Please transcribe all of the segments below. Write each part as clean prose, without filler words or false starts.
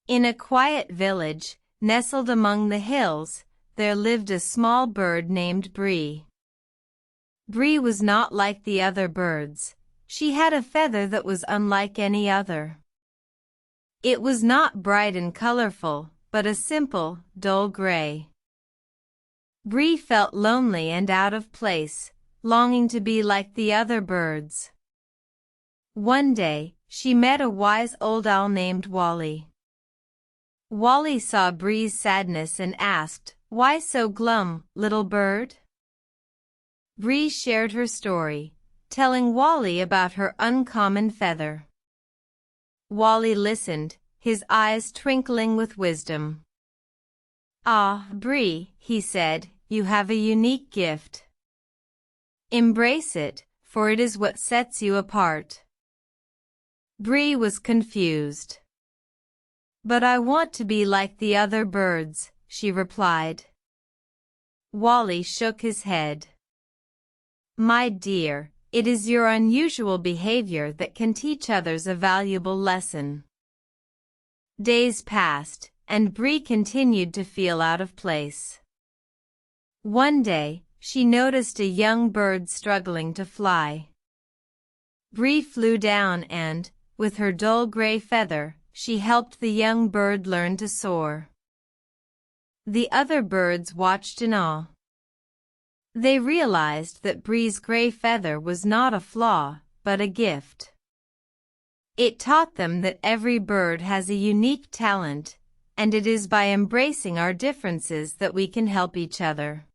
In a quiet village, nestled among the hills, there lived a small bird named Bree. Bree was not like the other birds. She had a feather that was unlike any other. It was not bright and colorful, but a simple, dull gray. Bree felt lonely and out of place, longing to be like the other birds. One day, she met a wise old owl named Wally. Wally saw Bree's sadness and asked, "Why so glum, little bird?" Bree shared her story, telling Wally about her uncommon feather. Wally listened, his eyes twinkling with wisdom. "Ah, Bree," he said, "you have a unique gift. Embrace it, for it is what sets you apart." Bree was confused. "But I want to be like the other birds," she replied. Wally shook his head. "My dear, it is your unusual behavior that can teach others a valuable lesson." Days passed, and Bree continued to feel out of place. One day, she noticed a young bird struggling to fly. Bree flew down and, with her dull gray feather, she helped the young bird learn to soar. The other birds watched in awe. They realized that Bree's gray feather was not a flaw, but a gift. It taught them that every bird has a unique talent, and it is by embracing our differences that we can help each other.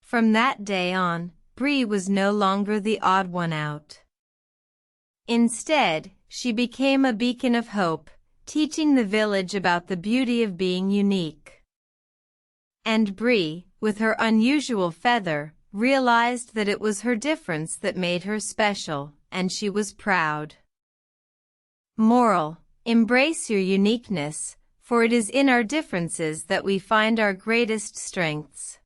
From that day on, Bree was no longer the odd one out. Instead, she became a beacon of hope, teaching the village about the beauty of being unique. And Bree, with her unusual feather, realized that it was her difference that made her special, and she was proud. Moral: embrace your uniqueness, for it is in our differences that we find our greatest strengths.